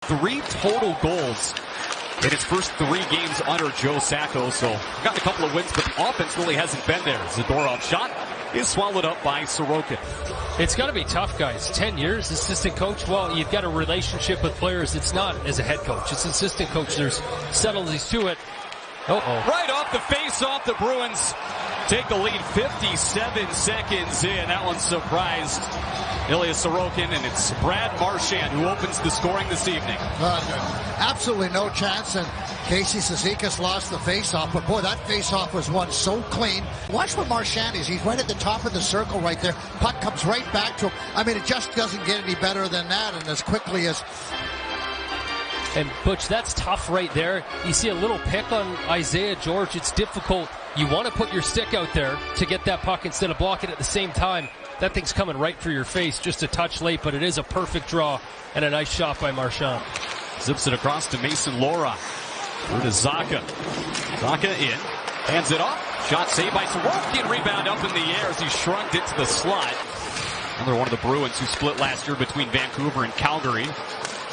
3 total goals in his first 3 games under Joe Sacco. So got a couple of wins, but the offense really hasn't been there. Zadorov shot is swallowed up by Sorokin. It's got to be tough, guys. 10 years, assistant coach. Well, you've got a relationship with players. It's not as a head coach. It's assistant coach. There's subtleties to it. Right off the face-off, the Bruins take the lead 57 seconds in. That one surprised Ilya Sorokin, and it's Brad Marchand who opens the scoring this evening. Absolutely no chance, and Casey Cizikas lost the face-off, but boy, that face-off was won so clean. Watch what Marchand is. He's right at the top of the circle right there. Puck comes right back to him. I mean, it just doesn't get any better than that, and as quickly as... And Butch, that's tough right there. You see a little pick on Isaiah George. It's difficult. You want to put your stick out there to get that puck instead of blocking at the same time. That thing's coming right for your face, just a touch late, but it is a perfect draw and a nice shot by Marchand. Zips it across to Mason Laura. Through to Zacha. Zacha in. Hands it off. Shot saved by Sorokin. Rebound up in the air as he shrugged it to the slot. Another one of the Bruins who split last year between Vancouver and Calgary.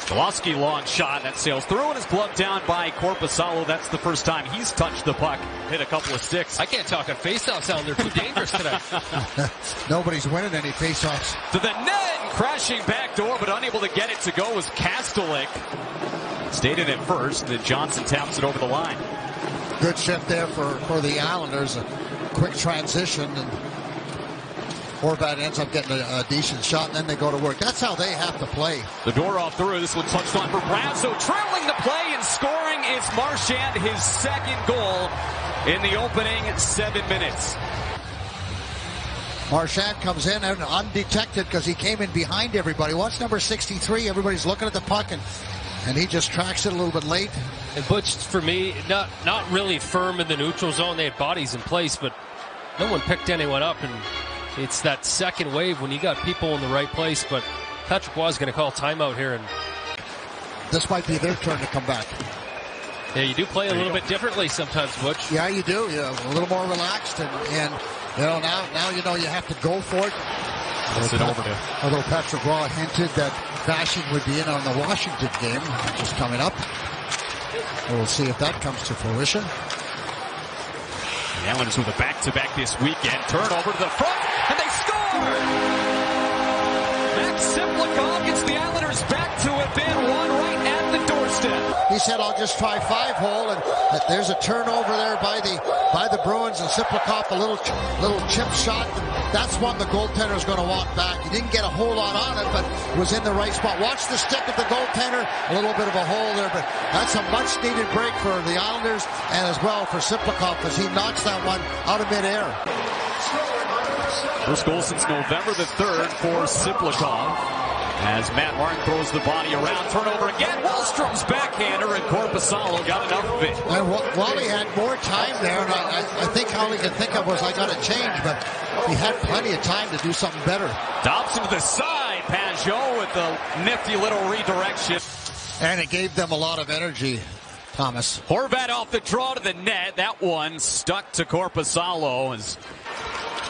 Golowski long shot. That sails through and is gloved down by Korpisalo. That's the first time he's touched the puck. Hit a couple of sticks. I can't talk on faceoffs, Alan. They're too dangerous today. Nobody's winning any faceoffs. To the net. Crashing back door, but unable to get it to go was Kastelik. Stayed in it first. Then Johnson taps it over the line. Good shift there for the Islanders. A quick transition, and Horvat ends up getting a decent shot, and then they go to work. That's how they have to play. The door off through. This one touched on for Brasso. Trailing the play and scoring is Marchand, his second goal in the opening 7 minutes. Marchand comes in and undetected because he came in behind everybody. Watch number 63. Everybody's looking at the puck, and he just tracks it a little bit late. And Butch, for me, not really firm in the neutral zone. They had bodies in place, but no one picked anyone up, and it's that second wave when you got people in the right place. But Patrick Waugh is going to call timeout here, and this might be their turn to come back. Yeah, you do play a little bit differently sometimes, Butch. Yeah, you do. You're a little more relaxed, and you know now you know you have to go for it. Although Patrick Waugh hinted that Bashing would be in on the Washington game, which is coming up. We'll see if that comes to fruition. The Islanders with a back-to-back this weekend. Turnover to the front, and they score! Max Simlikov gets the Islanders back to within one right at the doorstep. He said, "I'll just try 5-hole," and there's a turnover there by the Bruins, and Simlikov a little chip shot. That's one the goaltender is going to want back. He didn't get a whole lot on it, but was in the right spot. Watch the stick of the goaltender. A little bit of a hole there, but that's a much-needed break for the Islanders and as well for Simlikov as he knocks that one out of midair. First goal since November the 3rd for Simlikov. As Matt Martin throws the body around, turnover again. Wallstrom's backhander, and Korpisalo got enough of it. And Wally had more time there, and I think all he could think of was, I got to change, but he had plenty of time to do something better. Dobson to the side. Pajot with the nifty little redirection. And it gave them a lot of energy, Thomas. Horvat off the draw to the net. That one stuck to Korpisalo as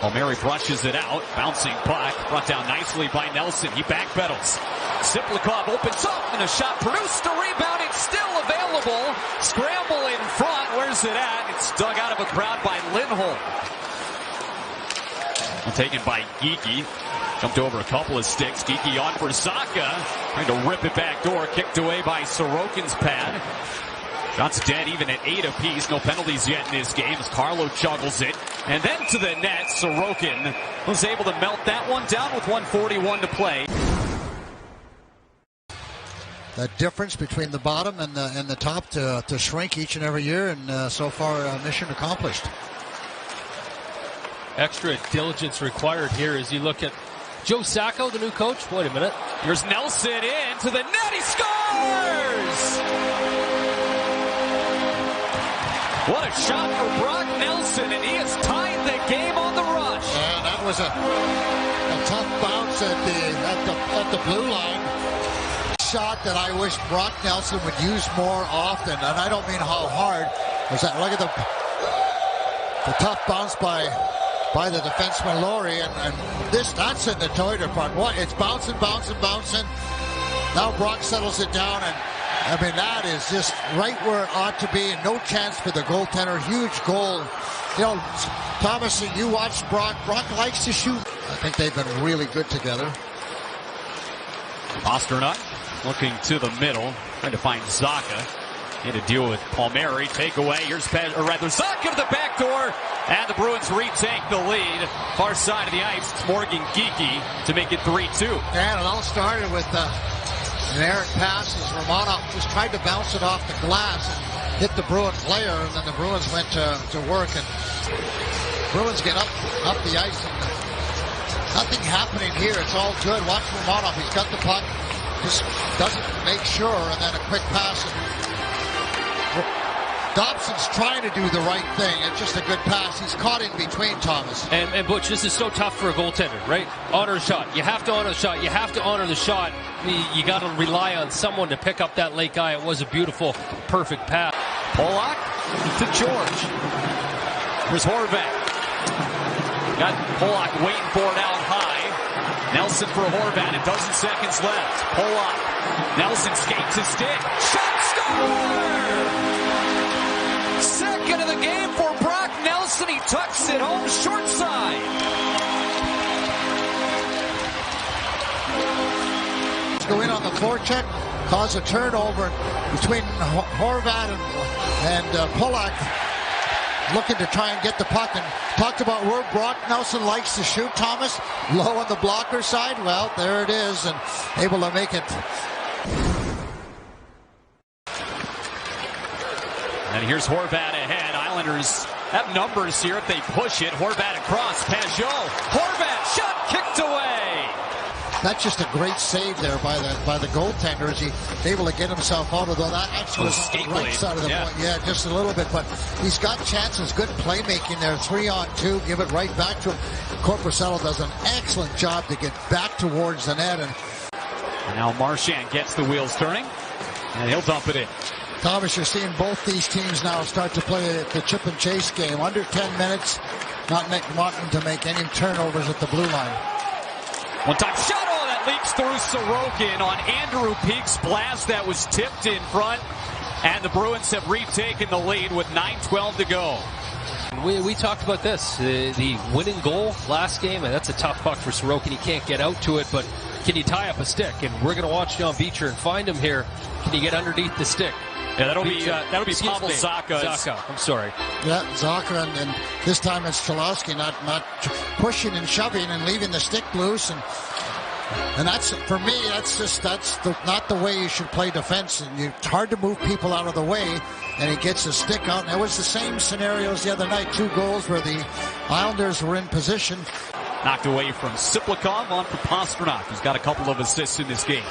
O'Mary brushes it out. Bouncing puck. Brought down nicely by Nelson. He backpedals. Simlikov opens up, and a shot produced. A rebound. It's still available. Scramble in front. Where's it at? It's dug out of a crowd by Lindholm. Taken by Geekie. Jumped over a couple of sticks. Geekie on for Zacha. Trying to rip it back door. Kicked away by Sorokin's pad. Shots dead even at 8 apiece. No penalties yet in this game as Carlo juggles it. And then to the net. Sorokin was able to melt that one down with 1:41 to play. The difference between the bottom and the top to shrink each and every year, and so far mission accomplished. Extra diligence required here as you look at Joe Sacco, the new coach. Wait a minute. Here's Nelson in to the net. He scores! What a shot for Brock Nelson, and he has tied the game on the rush. And that was a tough bounce at the blue line. Shot that I wish Brock Nelson would use more often, and I don't mean how hard. Was that? Look at the tough bounce by the defenseman Laurie, and that's in the toilet part. What? It's bouncing. Now Brock settles it down, and I mean, that is just right where it ought to be, and no chance for the goaltender. Huge goal. You know, Thomas, you watch Brock. Brock likes to shoot. I think they've been really good together. Pastrnak looking to the middle, trying to find Zacha. Need to deal with Palmieri. Takeaway. Here's Zacha to the back door, and the Bruins retake the lead. Far side of the ice, it's Morgan Geekie to make it 3-2. And it all started with an errant pass as Romanov just tried to bounce it off the glass and hit the Bruin player, and then the Bruins went to work, and Bruins get up the ice, and nothing happening here. It's all good. Watch Romanov. He's got the puck, just doesn't make sure, and then a quick pass. Dobson's trying to do the right thing. It's just a good pass. He's caught in between, Thomas. And Butch, this is so tough for a goaltender, right? Honor a shot. You have to honor the shot. You have to honor the shot. You got to rely on someone to pick up that late guy. It was a beautiful, perfect pass. Polak to George. Here's Horvat. Got Polak waiting for it out high. Nelson for Horvat. A dozen seconds left. Polak. Nelson skates his stick. Shot score! Second of the game for Brock Nelson. He tucks it home short side. Go in on the forecheck, cause a turnover between Horvat and Polak, looking to try and get the puck. And talked about where Brock Nelson likes to shoot, Thomas. Low on the blocker side. Well, there it is, and able to make it. And here's Horvat ahead. Islanders have numbers here if they push it. Horvat across. Pajot. Horvat shot kicked away. That's just a great save there by the goaltender. Is he able to get himself out of that? Actually, was on the right side of the point. Yeah, just a little bit, but he's got chances. Good playmaking there. 3-on-2. Give it right back to him. Corpusalo does an excellent job to get back towards the net. And now Marchand gets the wheels turning, and he'll dump it in. Thomas, you're seeing both these teams now start to play the chip and chase game. Under 10 minutes, not wanting to make any turnovers at the blue line. One-time shot, that leaks through Sorokin on Andrew Peake's blast that was tipped in front. And the Bruins have retaken the lead with 9:12 to go. We talked about this, the winning goal last game, and that's a tough puck for Sorokin. He can't get out to it, but can you tie up a stick? And we're going to watch John Beecher and find him here. Can you get underneath the stick? Yeah, that'll be Pavel Zacha. Zacha, I'm sorry. Yeah, Zacha, and this time it's Cholowski not pushing and shoving and leaving the stick loose, and that's, for me, that's not the way you should play defense. And it's hard to move people out of the way, and he gets his stick out. And it was the same scenarios the other night. 2 goals where the Islanders were in position. Knocked away from Siplikov, on for Pastrnak, who's got a couple of assists in this game.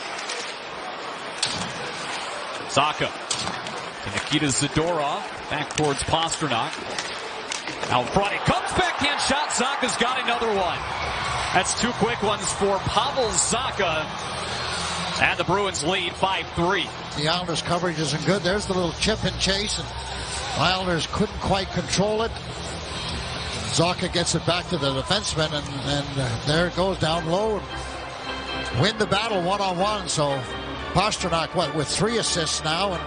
Zacha to Nikita Zadorov, back towards Pastrnak. Out front, it comes backhand shot. Zacha's got another one. That's 2 quick ones for Pavel Zacha. And the Bruins lead 5-3. The Islanders' coverage isn't good. There's the little chip and chase, and Islanders couldn't quite control it. Zacha gets it back to the defenseman, and there it goes down low. Win the battle one-on-one, so Pastrnak, with 3 assists now, and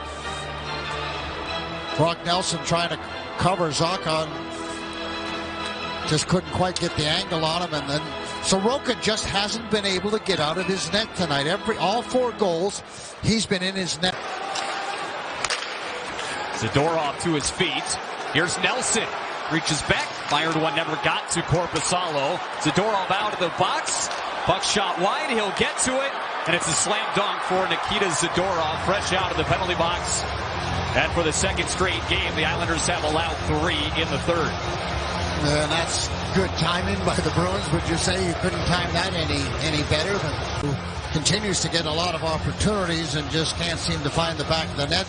Brock Nelson trying to cover Zacha, just couldn't quite get the angle on him, and then Sorokin just hasn't been able to get out of his net tonight. All 4 goals, he's been in his net. Zadorov to his feet. Here's Nelson. Reaches back. Fired one, never got to Korpisalo. Zadorov out of the box. Puck shot wide. He'll get to it. And it's a slam dunk for Nikita Zadorov, fresh out of the penalty box. And for the second straight game, the Islanders have allowed 3 in the third. And that's good timing by the Bruins. Would you say you couldn't time that any better? But continues to get a lot of opportunities and just can't seem to find the back of the net.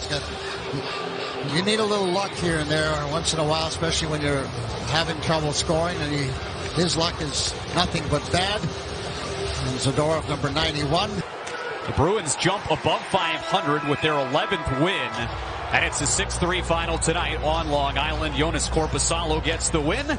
You need a little luck here and there once in a while, especially when you're having trouble scoring. And his luck is nothing but bad. And Zadorov, number 91. The Bruins jump above 500 with their 11th win. And it's a 6-3 final tonight on Long Island. Jonas Korpisalo gets the win.